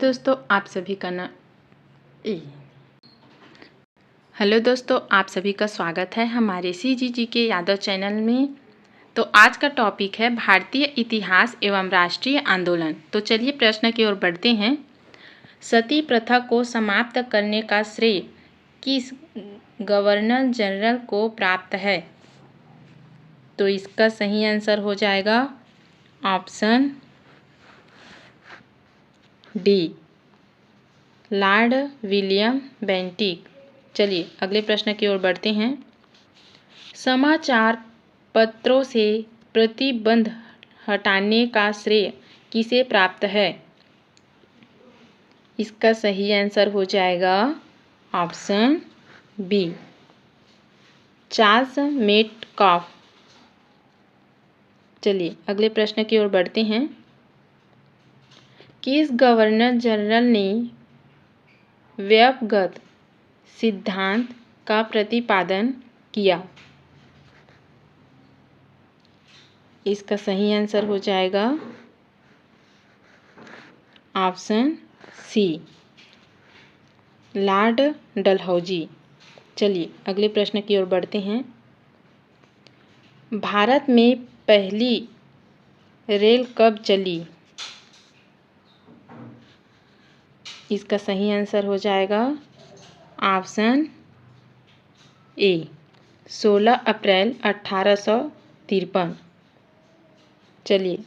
दोस्तों आप सभी का ना हेलो दोस्तों, आप सभी का स्वागत है हमारे CGG के यादव चैनल में। तो आज का टॉपिक है भारतीय इतिहास एवं राष्ट्रीय आंदोलन। तो चलिए प्रश्न की ओर बढ़ते हैं। सती प्रथा को समाप्त करने का श्रेय किस गवर्नर जनरल को प्राप्त है? तो इसका सही आंसर हो जाएगा option D, Lord William Bentinck. चलिए अगले प्रश्न की ओर बढ़ते हैं। समाचार पत्रों से प्रतिबंध हटाने का श्रेय किसे प्राप्त है? इसका सही आंसर हो जाएगा ऑप्शन बी, चार्ल्स मेटकाफ। चलिए अगले प्रश्न की ओर बढ़ते हैं। किस गवर्नर जनरल ने व्यक्तिगत सिद्धांत का प्रतिपादन किया? इसका सही आंसर हो जाएगा ऑप्शन सी, लॉर्ड डलहौजी। चलिए अगले प्रश्न की ओर बढ़ते हैं। भारत में पहली रेल कब चली? इसका सही आंसर हो जाएगा ऑप्शन ए, 16 अप्रैल 1853। चलिए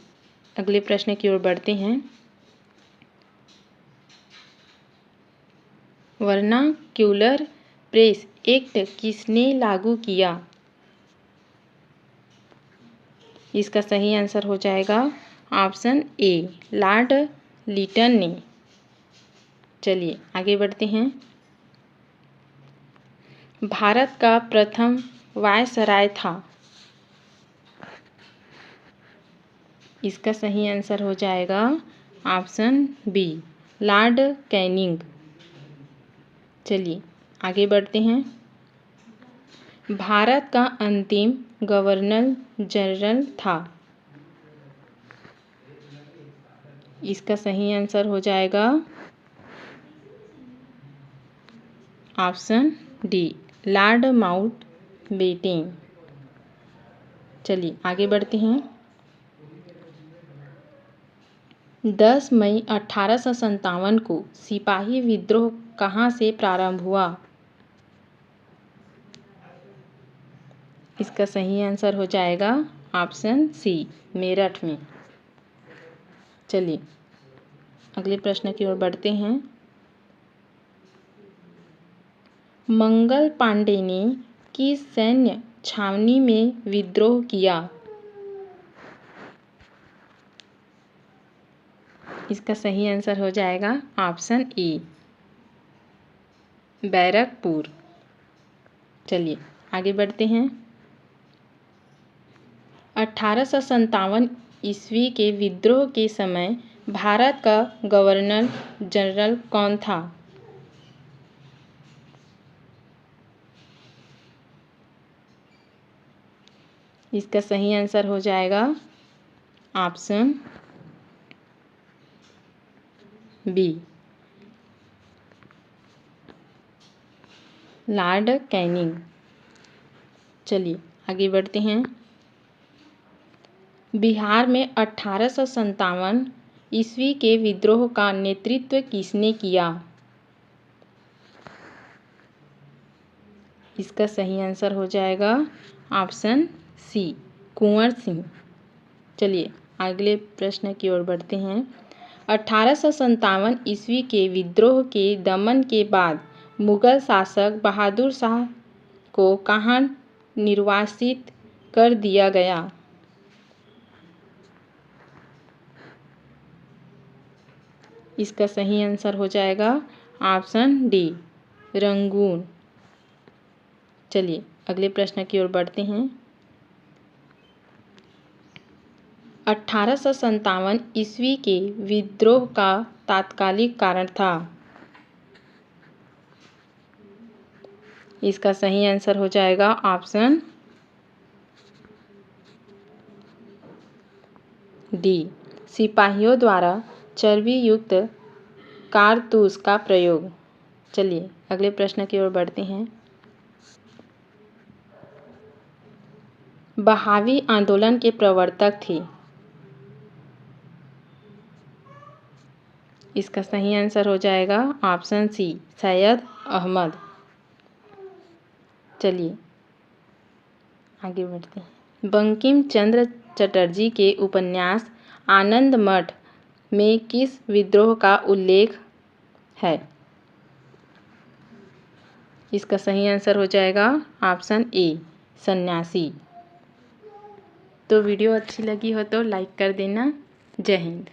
अगले प्रश्न की ओर बढ़ते हैं। वर्नाक्यूलर प्रेस एक्ट किसने लागू किया? इसका सही आंसर हो जाएगा ऑप्शन ए, लॉर्ड लिटन ने। चलिए आगे बढ़ते हैं। भारत का प्रथम वायसराय था। इसका सही आंसर हो जाएगा ऑप्शन बी, लॉर्ड कैनिंग। चलिए आगे बढ़ते हैं। भारत का अंतिम गवर्नर जनरल था। इसका सही आंसर हो जाएगा ऑप्शन डी, लॉर्ड माउंटबेटन। चलिए आगे बढ़ते हैं। 10 मई 1857 को सिपाही विद्रोह कहाँ से प्रारंभ हुआ? इसका सही आंसर हो जाएगा ऑप्शन सी, मेरठ में। चलिए अगले प्रश्न की ओर बढ़ते हैं। मंगल पांडे ने किस सैन्य छावनी में विद्रोह किया? इसका सही आंसर हो जाएगा ऑप्शन ए, बैरकपुर। चलिए आगे बढ़ते हैं। 1857 ईस्वी के विद्रोह के समय भारत का गवर्नर जनरल कौन था? इसका सही आंसर हो जाएगा ऑप्शन बी, लॉर्ड कैनिंग। चलिए आगे बढ़ते हैं। बिहार में 1857 ईस्वी के विद्रोह का नेतृत्व किसने किया? इसका सही आंसर हो जाएगा ऑप्शन सी, कुंवर सिंह। चलिए अगले प्रश्न की ओर बढ़ते हैं। 1857 ईस्वी के विद्रोह के दमन के बाद मुगल शासक बहादुर शाह को कहाँ निर्वासित कर दिया गया? इसका सही आंसर हो जाएगा ऑप्शन डी, रंगून। चलिए अगले प्रश्न की ओर बढ़ते हैं। 1857 ईस्वी के विद्रोह का तात्कालिक कारण था। इसका सही आंसर हो जाएगा ऑप्शन डी, सिपाहियों द्वारा चर्बी युक्त कारतूस का प्रयोग। चलिए अगले प्रश्न की ओर बढ़ते हैं। बहावी आंदोलन के प्रवर्तक थे। इसका सही आंसर हो जाएगा ऑप्शन सी, सैयद अहमद। चलिए आगे बढ़ते हैं। बंकिम चंद्र चटर्जी के उपन्यास आनंद मठ में किस विद्रोह का उल्लेख है? इसका सही आंसर हो जाएगा ऑप्शन ए, सन्यासी। तो वीडियो अच्छी लगी हो तो लाइक कर देना। जय हिंद।